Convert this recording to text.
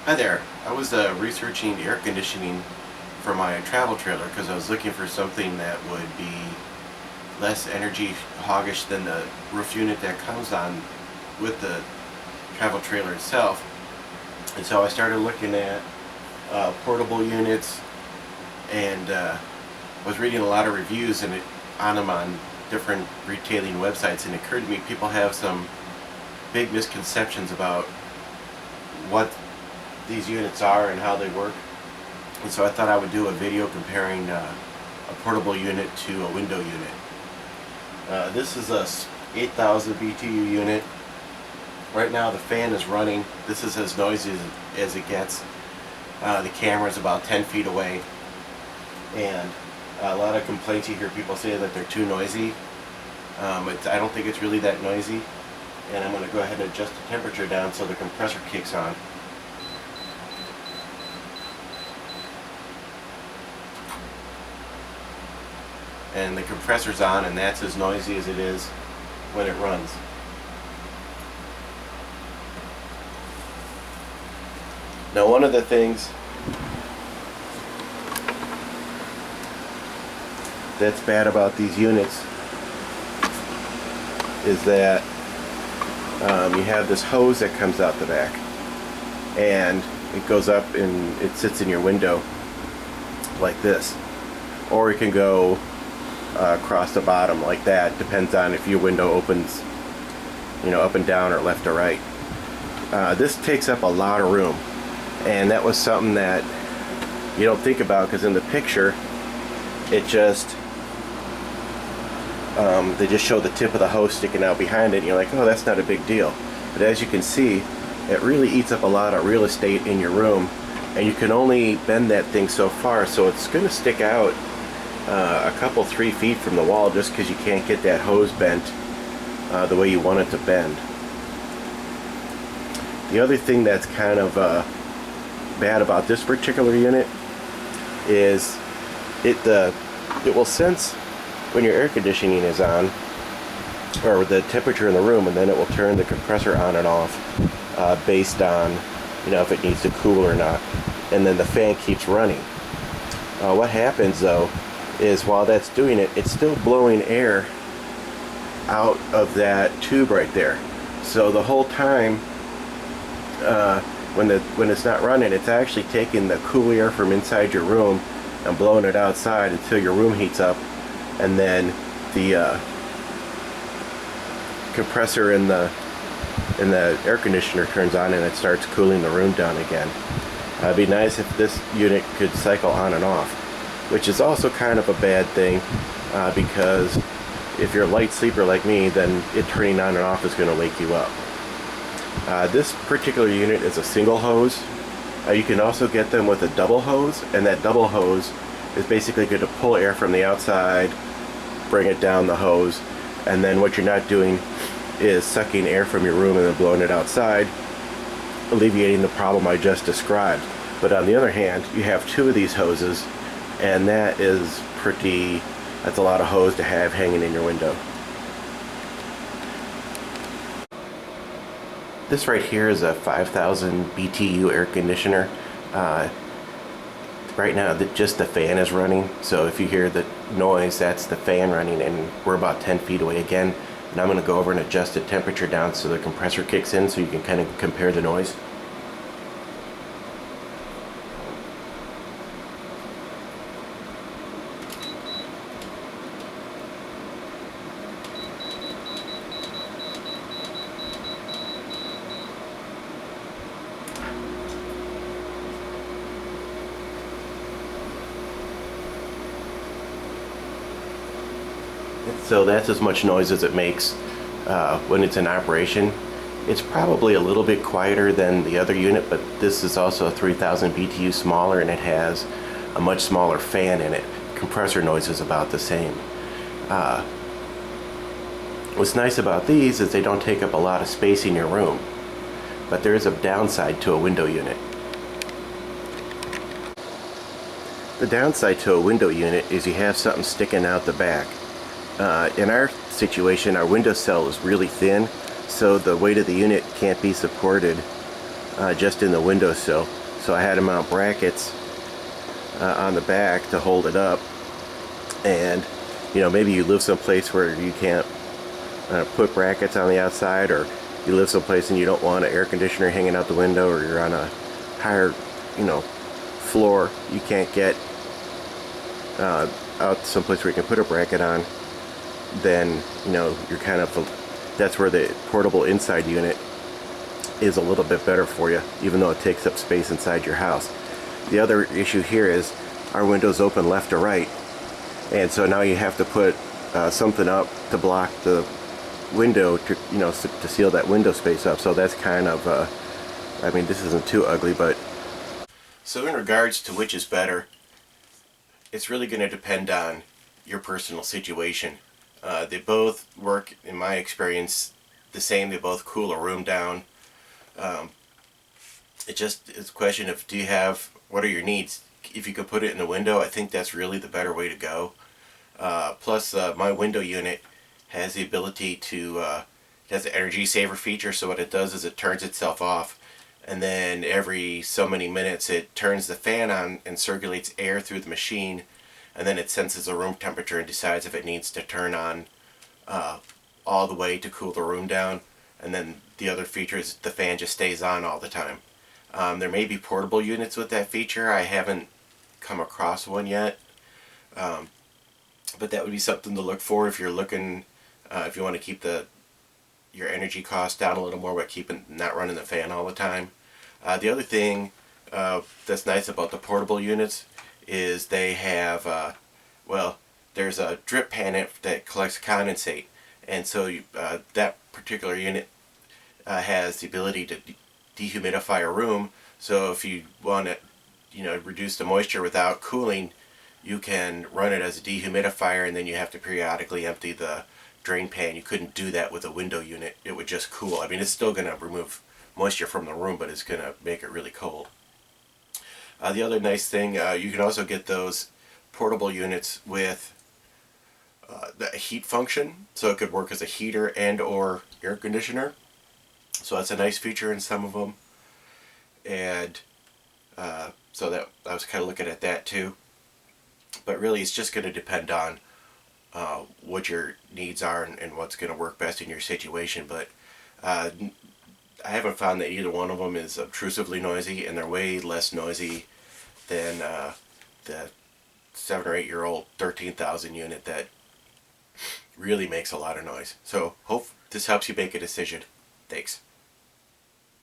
Hi there. I was researching air conditioning for my travel trailer because I was looking for something that would be less energy hoggish than the roof unit that comes on with the travel trailer itself. And so I started looking at portable units and was reading a lot of reviews on them on different retailing websites, and it occurred to me people have some big misconceptions about what these units are and how they work. And so I thought I would do a video comparing a portable unit to a window unit. This is a 8,000 BTU unit. Right now the fan is running. This is as noisy as it gets. The camera is about 10 feet away, and a lot of complaints you hear people say that they're too noisy. I don't think it's really that noisy, and I'm going to go ahead and adjust the temperature down so the compressor kicks on. And the compressor's on, and that's as noisy as it is when it runs. Now, one of the things that's bad about these units is that you have this hose that comes out the back, and it goes up and it sits in your window like this, or it can go across the bottom like that. Depends on if your window opens, up and down or left or right. This takes up a lot of room, and that was something that you don't think about, because in the picture it just they just show the tip of the hose sticking out behind it, and you're like, oh, that's not a big deal. But as you can see, it really eats up a lot of real estate in your room, and you can only bend that thing so far, so it's going to stick out a couple 3 feet from the wall, just because you can't get that hose bent the way you want it to bend. The other thing that's kind of bad about this particular unit is it will sense when your air conditioning is on, or the temperature in the room, and then it will turn the compressor on and off based on if it needs to cool or not, and then the fan keeps running. What happens though is while that's doing it, it's still blowing air out of that tube right there. So the whole time when it's not running, it's actually taking the cool air from inside your room and blowing it outside until your room heats up, and then the compressor in the air conditioner turns on and it starts cooling the room down again. It'd be nice if this unit could cycle on and off, which is also kind of a bad thing, because if you're a light sleeper like me, then it turning on and off is going to wake you up. This particular unit is a single hose. You can also get them with a double hose, and that double hose is basically going to pull air from the outside, bring it down the hose, and then what you're not doing is sucking air from your room and then blowing it outside, alleviating the problem I just described. But on the other hand, you have two of these hoses, and that's a lot of hose to have hanging in your window. This right here is a 5,000 BTU air conditioner. Right now just the fan is running, so if you hear the noise, that's the fan running, and we're about 10 feet away again. And I'm going to go over and adjust the temperature down so the compressor kicks in, so you can kind of compare the noise. So that's as much noise as it makes when it's in operation. It's probably a little bit quieter than the other unit, but this is also a 3,000 BTU smaller, and it has a much smaller fan in it. Compressor noise is about the same. What's nice about these is they don't take up a lot of space in your room, but there is a downside to a window unit. The downside to a window unit is you have something sticking out the back. In our situation, our window sill is really thin, so the weight of the unit can't be supported just in the windowsill. So I had to mount brackets on the back to hold it up. And maybe you live someplace where you can't put brackets on the outside, or you live someplace and you don't want an air conditioner hanging out the window, or you're on a higher floor, you can't get out someplace where you can put a bracket on, then you're kind of, that's where the portable inside unit is a little bit better for you, even though it takes up space inside your house. The other issue here is our windows open left to right, and so now you have to put something up to block the window to to seal that window space up. So that's kind of I mean, this isn't too ugly, but so in regards to which is better, it's really going to depend on your personal situation. They both work, in my experience, the same. They both cool a room down. It's a question of, what are your needs? If you could put it in the window, I think that's really the better way to go. Plus, my window unit has the ability to, it has the energy saver feature, so what it does is it turns itself off, and then every so many minutes it turns the fan on and circulates air through the machine, and then it senses the room temperature and decides if it needs to turn on all the way to cool the room down. And then the other feature is the fan just stays on all the time. There may be portable units with that feature. I haven't come across one yet, but that would be something to look for if you're looking, if you want to keep your energy costs down a little more by not running the fan all the time. The other thing that's nice about the portable units is they have, there's a drip pan that collects condensate, and so that particular unit has the ability to dehumidify a room. So if you want to reduce the moisture without cooling, you can run it as a dehumidifier, and then you have to periodically empty the drain pan. You couldn't do that with a window unit. It would just cool. I mean, it's still going to remove moisture from the room, but it's going to make it really cold. The other nice thing, you can also get those portable units with the heat function, so it could work as a heater and or air conditioner. So that's a nice feature in some of them, and so that I was kind of looking at that too. But really, it's just going to depend on what your needs are and what's going to work best in your situation. But I haven't found that either one of them is obtrusively noisy, and they're way less noisy than the 7 or 8 year old 13,000 unit that really makes a lot of noise. So hope this helps you make a decision. Thanks.